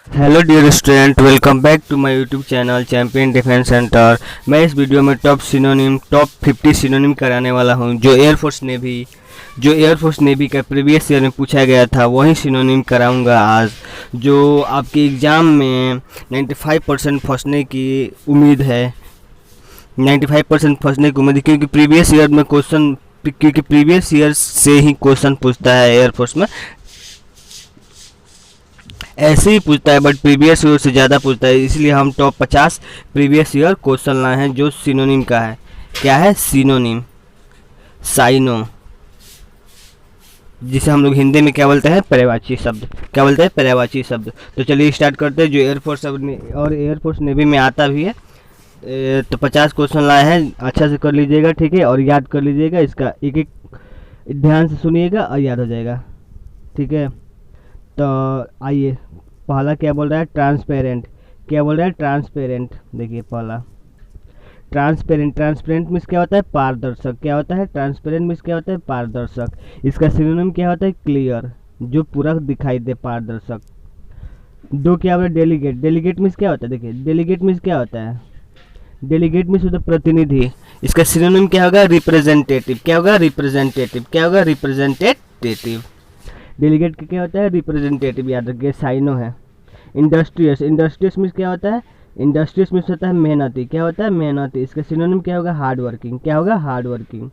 Hello dear student, welcome back to my YouTube channel Champion Defence Centre. मैं इस video में top 50 synonym कराने वाला हूं। जो एयरफोर्स नेवी का प्रीवियस ईयर में पूछा गया था वही सिनोनिम कराऊंगा आज। जो आपके एग्ज़ाम में 95% फंसने की उम्मीद है। 95% फंसने की उम्मीद, क्योंकि प्रीवियस ईयर से ही क्वेश्चन पूछता है एयरफोर्स में। ऐसे ही पूछता है बट प्रीवियस ईयर से ज़्यादा पूछता है, इसलिए हम टॉप 50 प्रीवियस ईयर क्वेश्चन लाए हैं जो सिनोनिम का है। क्या है? सिनोनिम, साइनो, जिसे हम लोग हिंदी में क्या बोलते हैं? पर्यायवाची शब्द। क्या बोलते हैं? पर्यायवाची शब्द। तो चलिए स्टार्ट करते हैं। जो एयरफोर्स नेवी में आता भी है। तो 50 क्वेश्चन लाए हैं, अच्छा से कर लीजिएगा, ठीक है, और याद कर लीजिएगा। इसका एक एक ध्यान से सुनिएगा और याद हो जाएगा, ठीक है। तो आइए, पहला क्या बोल रहा है? ट्रांसपेरेंट। क्या बोल रहा है? ट्रांसपेरेंट। देखिए पहला ट्रांसपेरेंट मीन्स क्या होता है? पारदर्शक। क्या होता है? ट्रांसपेरेंट मीन्स क्या होता है? पारदर्शक। इसका सिनोनिम क्या होता है? क्लियर, जो पूरा दिखाई दे, पारदर्शक। दो क्या बोला? डेलीगेट। डेलीगेट मीन्स क्या होता है? देखिए डेलीगेट मीन्स क्या होता है? डेलीगेट मीन्स होता है प्रतिनिधि। इसका सिनोनिम क्या होगा? रिप्रेजेंटेटिव। क्या होगा? रिप्रेजेंटेटिव। क्या होगा? रिप्रेजेंटेटिव। डेलीगेट का क्या होता है? रिप्रेजेंटेटिव। याद रखिए, साइनो है। इंडस्ट्रियस। इंडस्ट्रियस मीन्स क्या होता है? इंडस्ट्रियस मीन्स होता है मेहनती। क्या होता है? मेहनती। इसका सिनोनिम क्या होगा? Hard working. क्या होगा? Hard working.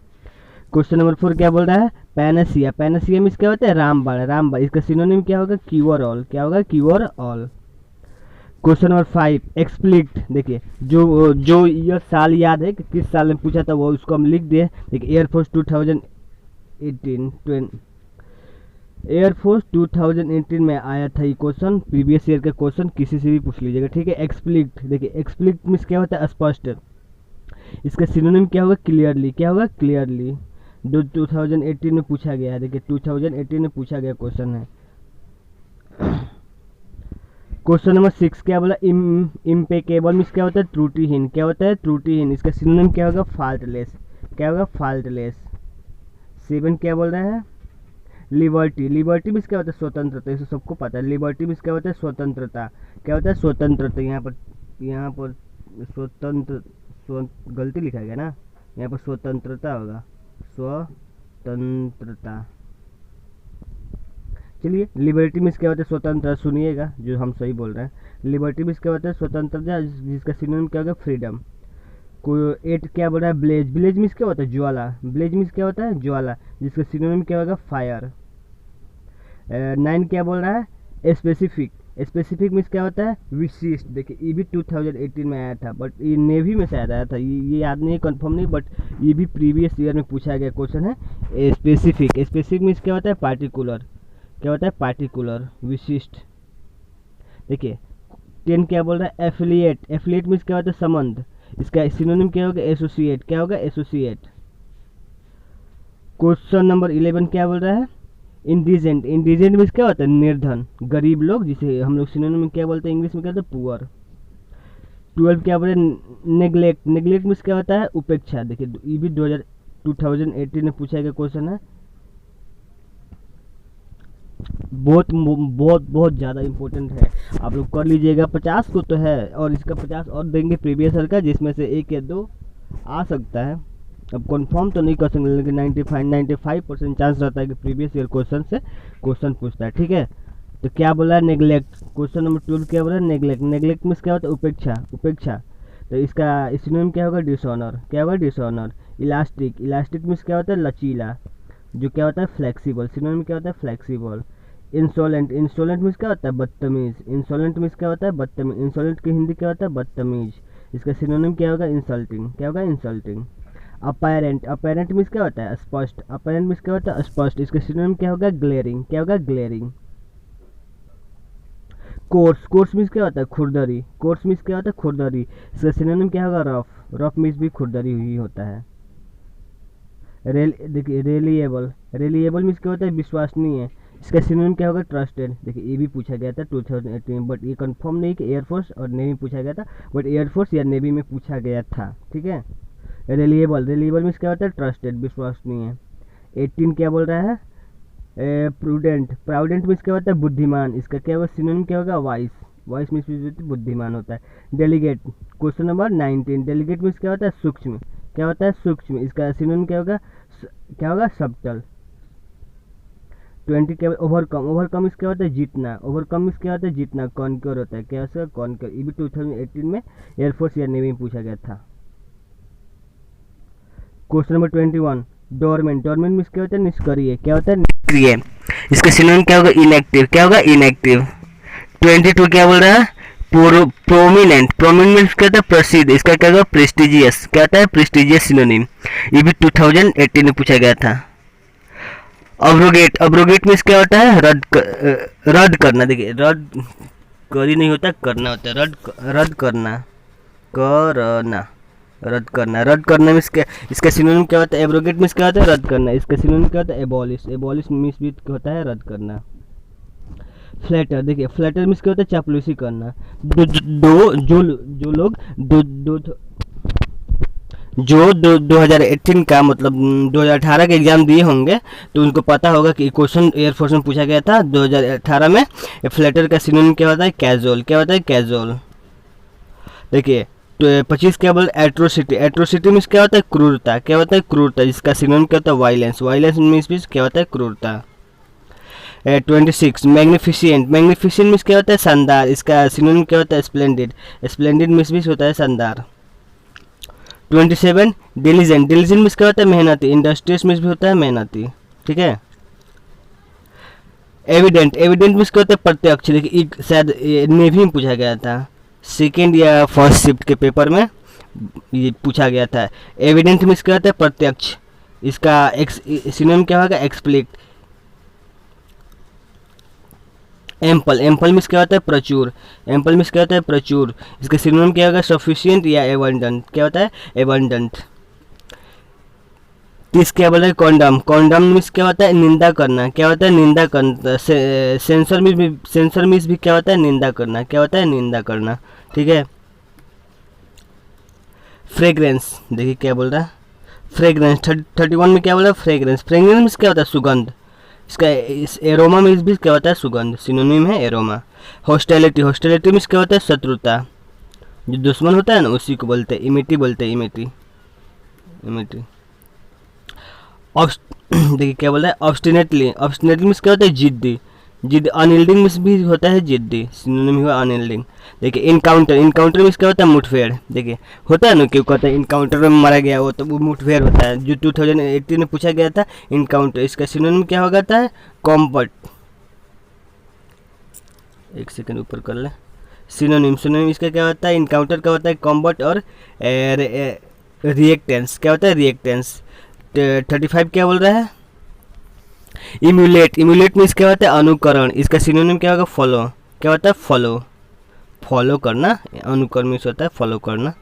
क्वेश्चन नंबर 4 क्या बोल रहा है? पैनासिया। पैनासिया मीन्स क्या होता है? रामबाण। रामबाण। इसका सिनोनिम क्या होगा? Cure all. क्या होगा? Cure all. Question number 5 एक्सप्लिक्ट। देखिए जो ये साल याद है कि किस साल में पूछा था, वो उसको हम लिख दिए। देखिए एयरफोर्स 2018 में आया था ये क्वेश्चन। प्रीवियस ईयर का क्वेश्चन किसी से भी पूछ लीजिएगा, ठीक है। एक्सप्लिक्ट। देखिए एक्सप्लिक्ट मीन्स क्या होता है? स्पष्ट। इसका सिनोनिम क्या होगा? क्लियरली। क्या होगा? क्लियरली। जो 2018 में पूछा गया है, देखिए 2018 में पूछा गया क्वेश्चन है। क्वेश्चन नंबर 6 क्या बोला? इम्पेकेबल मीन्स क्या होता है? त्रुटिहीन। क्या होता है? त्रुटिहीन। इसका सिनोनिम क्या होगा? फाल्टलेस। क्या होगा? फाल्टलेस। 7 क्या बोल रहा है? लिबर्टी। लिबर्टी मीन्स क्या होता है? स्वतंत्रता। इसे सबको पता है। लिबर्टी मीन्स क्या होता है? स्वतंत्रता। क्या होता है? स्वतंत्रता। यहाँ पर गलती लिखा गया ना, यहाँ पर स्वतंत्रता होगा, स्वतंत्रता। चलिए, लिबर्टी मीन्स क्या होता है? स्वतंत्रता। सुनिएगा जो हम सही बोल रहे हैं। लिबर्टी मीन्स क्या होता है? स्वतंत्रता, जिसका सिनोनिम क्या होगा? फ्रीडम। को 8 क्या बोल रहा है? ब्लेज। ब्लेज मीन्स क्या होता है? ज्वाला। ब्लेज मीन्स क्या होता है? ज्वाला, जिसका सिनोनिम क्या होगा? फायर। 9 क्या बोल रहा है? स्पेसिफिक। स्पेसिफिक मीन्स क्या होता है? विशिष्ट। देखिए ये भी 2018 में आया था, बट ये नेवी में शायद आया था, ये याद नहीं है, कंफर्म नहीं, बट ये भी प्रीवियस ईयर में पूछा गया क्वेश्चन है। स्पेसिफिक। स्पेसिफिक मीन्स क्या होता है? पार्टिकुलर। क्या होता है? पार्टिकुलर, विशिष्ट। देखिए 10 क्या बोल रहा है? एफिलिएट। एफिलिएट मीन्स क्या होता है? संबंध। इसका सिनोनिम क्या होगा? एसोसिएट। क्या होगा? एसोसिएट। क्वेश्चन नंबर 11 क्या बोल रहा है? इंडिजेंट। इंडिजेंट मीन्स क्या होता है? निर्धन, गरीब लोग, जिसे हम लोग सिनोनिम में क्या बोलते हैं? इंग्लिश में क्या होता है? पुअर। 12 क्या बोल रहे हैं? नेग्लेक्ट। नेग्लेक्ट मीन्स क्या होता है? उपेक्षा। देखिए ये भी 2018 में पूछा गया क्वेश्चन है। बहुत बहुत बहुत ज़्यादा इंपॉर्टेंट है, आप लोग कर लीजिएगा। 50 को तो है, और इसका 50 और देंगे प्रीवियस ईयर का, जिसमें से एक या दो आ सकता है। अब कंफर्म तो नहीं कर सकते, लेकिन 95% चांस रहता है कि प्रीवियस ईयर क्वेश्चन से क्वेश्चन पूछता है, ठीक है। तो क्या बोला है? नेग्लेक्ट। क्वेश्चन नंबर 12 क्या बोला है? नेग्लेक्ट। नेग्लेक्ट मीन्स क्या होता है? उपेक्षा। उपेक्षा। तो इसका सिनोनिम क्या होगा? डिसऑनर। क्या होगा? डिसऑनर। इलास्टिक। इलास्टिक मीन्स क्या होता है? लचीला, जो क्या होता है? फ्लेक्सिबल। सिनोनिम क्या होता है? फ्लेक्सिबल। इंसोलेंट। इंसोलेंट मीन्स क्या होता है? बदतमीज। इंसोलेंट मीन्स क्या होता है? बदतमीज। इंसोलेंट की हिंदी क्या होता है? बदतमीज। इसका सिनोनिम क्या होगा? इंसल्टिंग। क्या होगा? इंसल्टिंग। अपेरेंट। अपेरेंट मीन्स क्या होता है? स्पष्ट। अपेरेंट मीन्स क्या होता है? स्पष्ट। इसका सिनोनिम क्या होगा? ग्लेरिंग। क्या होगा? ग्लेरिंग। कोर्स। कोर्स मीन्स क्या होता है? खुरदरी। कोर्स मीन्स क्या होता है? खुरदरी। इसका सिनोनिम क्या होगा? रफ। रफ मीन्स भी खुरदरी ही होता है। देखिए रेलिएबल। रेलिएबल मीन्स क्या होता है? विश्वसनीय। इसका सिनोनिम क्या होगा? ट्रस्टेड। देखिए ये भी पूछा गया था 2018 में, बट ये कंफर्म नहीं कि एयरफोर्स और नेवी पूछा गया था, बट एयरफोर्स या नेवी में पूछा गया था, ठीक है। रेलिएबल। रेलिएबल मीन्स क्या होता है? ट्रस्टेड, विश्वसनीय। 18 क्या बोल रहा है? प्रूडेंट। प्राउडेंट मीन्स क्या होता है? बुद्धिमान। इसका क्या होगा? सिनोनिम क्या होगा? वाइस। वॉइस मीन्स बुद्धिमान होता है। Delegate, question number 19, delegate means क्या होता है? सूक्ष्म। क्या होता है? सूक्ष्म। इसका सिनोनिम क्या होगा? क्या होगा? सबटल। 20 क्या? ओवरकम, ओवरकम मीन्स क्या होता है? जीतना। ओवरकम मीन्स क्या होता है? जीतना। कॉन्क्योर होता है। क्या उसका? कॉन्क्योर। ये भी 2018 में एयरफोर्स या नेवी में पूछा गया था। Question number 21, dormant, dormant means क्या होता है? निष्क्रिय। क्या होता है? निष्क्रिय। इसका सिनोनिम क्या होगा? इनएक्टिव। क्या होगा? इनएक्टिव। 22 क्या बोल रहा है? प्रोमिनेंट, प्रोमिनेंट मीन्स क्या होता है? प्रसिद्ध। इसका क्या होगा? प्रेस्टिजियस। क्या होता है? Prestigious synonym. ये भी 2018 में पूछा गया था। अब्रोगेट, अब्रोगेट मीन्स क्या होता है? रद्द करना। देखिए रद्द करी नहीं होता, करना होता है। रद्द करना, करना, रद्द करना। रद्द करना मीन्स क्या? इसका सिनोनिम क्या होता है? एब्रोगेट मीन्स क्या होता है? रद्द करना। इसका सिनोनिम क्या होता है? एबॉलिश। एबॉलिश मीन्स भी होता है रद्द करना। फ्लैटर, देखिए फ्लैटर मीन्स क्या होता है? चापलूसी करना। जो लोग 2018 का मतलब 2018 के एग्जाम दिए होंगे तो उनको पता होगा कि क्वेश्चन एयरफोर्स में पूछा गया था 2018 में। फ्लैटर का सिनोनिम क्या होता है? कैजुअल। क्या होता है? कैजुअल। देखिए तो 25 क्या बोल? एट्रोसिटी, एट्रोसिटी मीन्स क्या होता है? क्रूरता। क्या होता है? क्रूरता। जिसका सिनोनिम क्या होता है? वायलेंस। वायलेंस मीन्स क्या होता है? क्रूरता। 26 मैग्निफिशिएंट, मैग्निफिशिएंट मीन्स क्या होता है? शानदार। इसका सिनोनिम क्या होता है? स्प्लेंडेड। स्प्लेंडेड मीन्स होता है शानदार। 27 डिलीजेंट, डिलीजेंट मीन्स क्या होता है? मेहनती। इंडस्ट्रियस मीन्स भी होता है मेहनती। ठीक है। एविडेंट, एविडेंट मीन्स क्या होता है? प्रत्यक्ष। देखिए शायद नेवी में पूछा गया था, सेकेंड या फर्स्ट शिफ्ट के पेपर में ये पूछा गया था। एविडेंट मीन्स क्या होता है? प्रत्यक्ष। इसका सिनोनिम क्या होगा? एक्सप्लिक। एम्पल, एम्पल मीन्स क्या होता है? प्रचुर। एम्पल मीन्स क्या होता है? प्रचुर। इसका सिनोनिम क्या होगा? सफिशिएंट या एबंडेंट। क्या होता है? एबंडेंट। 30 क्या बोल रहा है? कॉन्डम, कॉन्डम मीन्स क्या होता है? निंदा करना। क्या होता है? निंदा करना। सेंसर मीन्स भी क्या होता है? निंदा करना। क्या होता है? निंदा करना। ठीक है। फ्रेग्रेंस, देखिए क्या बोल रहा है? फ्रेग्रेंस 31 में क्या बोल रहा है? फ्रेग्रेंस। फ्रेग्रेंस मीन्स क्या होता है? सुगंध। इसका एरोमा मीन्स भी क्या होता है? सुगंध। सिनोनिम है एरोमा। हॉस्टिलिटी, हॉस्टिलिटी मीन्स क्या होता है? शत्रुता। जो दुश्मन होता है ना उसी को बोलते हैं इमिटी, बोलते हैं इमिटी, इमिटी। देखिए क्या बोल रहा है? ऑब्स्टिनेटली, ऑब्स्टिनेटली मीन्स क्या होता है? जिद्दी। जिद। अनयील्डिंग मीन्स भी होता है जिद्दी। सिनोनिम हुआ अनयील्डिंग। देखिए इनकाउंटर, इनकाउंटर मीन्स क्या होता है? मुठभेड़। देखिए होता है ना, क्यों कहता है इनकाउंटर में मारा गया वो, तो वो मुठभेड़ होता है। जो 2018 में पूछा गया था इनकाउंटर, इसका सिनोनिम क्या होगा था? कॉम्बट। एक सेकंड ऊपर कर ले। सिनोनिम, सिनोनिम इसका क्या होता है? इनकाउंटर का होता है कॉम्बट और रिएक्टेंस। क्या होता है? रिएक्टेंस। 35 क्या बोल रहा है? इम्यूलेट, इम्यूलेट मीन्स क्या होता है? अनुकरण। इसका सिनोनिम क्या होगा? फॉलो। क्या होता है? फॉलो, फॉलो करना। अनुकरण मीन्स होता है फॉलो करना।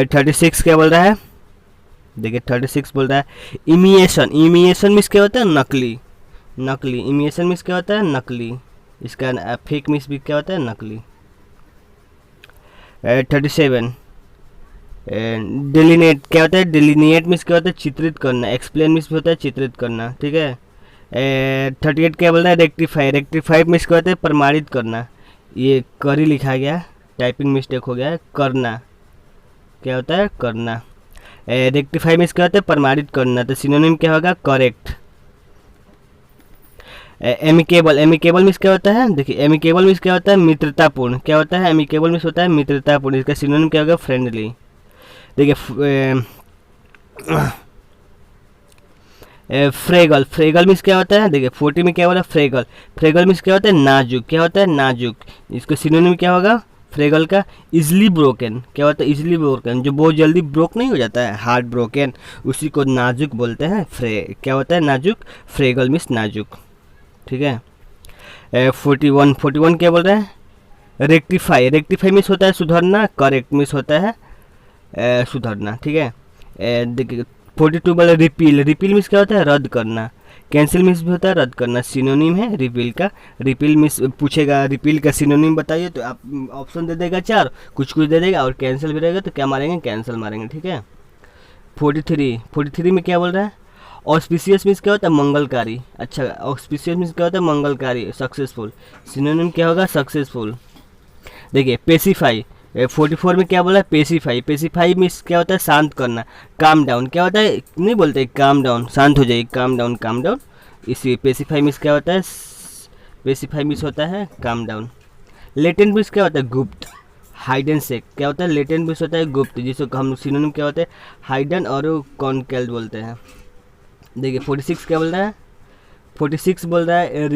36 क्या बोल रहा है? देखिए 36 बोल रहा है इमिएशन, इमिएशन मीन्स क्या होता है? नकली, नकली। इमिएशन मीन्स क्या होता है? नकली। इसका फेक मीन्स भी क्या होता है? नकली। 37 डिलीनेट, क्या होता है? डिलीनिएट मीन्स क्या होता है? चित्रित करना। एक्सप्लेन मीन्स भी होता है चित्रित करना। ठीक है। 38 क्या बोल रहा है? रेक्टिफाई, रेक्टिफाई मीन्स क्या होता है? प्रमाणित करना। ये करी लिखा गया, टाइपिंग मिस्टेक हो गया है। करना, क्या होता है? करना। रेक्टिफाई मीन्स क्या होता है? प्रमाणित करना। तो सिनोनिम क्या होगा? करेक्ट। एमिकेबल, एमिकेबल मीन्स क्या होता है? देखिए एमिकेबल मीन्स क्या होता है? मित्रतापूर्ण। क्या होता है? एमिकेबल मीन्स होता है मित्रतापूर्ण। इसका सिनोनिम क्या होगा? फ्रेंडली। देखिए फ्रेगल, फ्रेगल मीन्स क्या होता है? देखिए 40 में क्या बोला? फ्रेगल, फ्रेगल मीन्स क्या होता है? नाजुक। क्या होता है? नाजुक। इसका सिनोनिम क्या होगा फ्रेगल का? Easily broken. क्या होता है? इजली ब्रोकन, जो बहुत जल्दी ब्रोक नहीं हो जाता है, हार्ड ब्रोकन, उसी को नाजुक बोलते हैं। क्या होता है? नाजुक। फ्रेगल मीन्स नाजुक। ठीक है। 41 क्या बोल रहे हैं? रेक्टिफाई, रेक्टिफाई मीन्स होता है सुधरना। करेक्ट मीन्स होता है सुधरना। ठीक है। देखिए 42 बोला रिपील, रिपील मीन्स क्या होता है? रद्द करना। कैंसिल मीन्स भी होता है रद्द करना। सिनोनिम है रिपील का। रिपील मीन्स पूछेगा रिपील का सिनोनिम बताइए तो आप ऑप्शन दे देगा 4, कुछ कुछ दे देगा, और कैंसिल भी रहेगा तो क्या मारेंगे? कैंसिल मारेंगे। ठीक है। 43 में क्या बोल रहा है? ऑस्पिशियस मीन्स क्या होता है? मंगलकारी। अच्छा, ऑस्पिशियस मीन्स क्या होता है? मंगलकारी, सक्सेसफुल। सिनोनिम क्या होगा? सक्सेसफुल। देखिए पेसिफाई, 44 में क्या बोला है, पेसिफाई। पेसिफाई मीन्स क्या होता है, शांत करना। काम डाउन क्या होता है, नहीं बोलते काम डाउन, शांत हो जाइए, काम डाउन, काम डाउन। इसी पेसिफाई मीन्स क्या होता है, पेसिफाई मीन्स होता है काम डाउन। लेटेंट मीन्स क्या होता है, गुप्त। हाइडन सेक क्या होता है, लेटेंट मीन्स होता है गुप्त, जिसको हम सिनोनिम क्या होते हैं, हाइडन और कॉन्केल्ड बोलते हैं। देखिए 46 क्या बोल रहा है, 46 बोल रहा है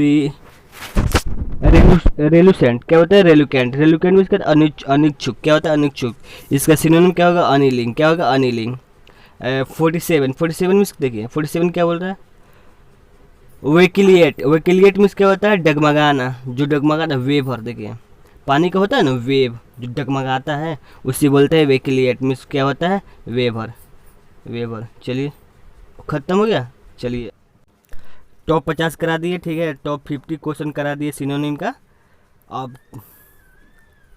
रेलुसेंट क्या होता है, रेलुकेंट। रेलुकेंट मीन्स क्या, अनिच्छुक क्या होता है, अनिच्छुक। इसका सिनोनिम क्या होगा, अनिलिंग। क्या होगा, अनिलिंग। 47 मीन्स देखिए 47 क्या बोल रहा है, वेकिलिएट। वेकिलिएट मीन्स क्या होता है, डगमगाना, जो डगमगाता, वेवर। देखिए पानी का होता है ना वेव, जो डगमगाता है उसी बोलते हैं वेकिलिएट मीन्स क्या होता है, वेवर, वेवर। चलिए खत्म हो गया। चलिए टॉप 50 करा दिए, ठीक है, टॉप 50 क्वेश्चन करा दिए सिनोनिम का। अब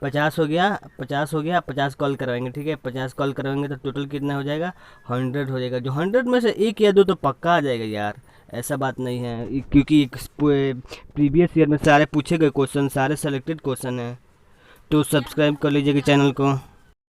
50 हो गया, 50 हो गया, 50 कॉल करवाएंगे, ठीक है। 50 कॉल करवाएंगे तो टोटल कितना हो जाएगा, 100 हो जाएगा। जो 100 में से एक या दो तो पक्का आ जाएगा यार, ऐसा बात नहीं है, क्योंकि प्रीवियस ईयर में सारे पूछे गए क्वेश्चन, सारे सेलेक्टेड क्वेश्चन हैं। तो सब्सक्राइब कर लीजिएगा चैनल को।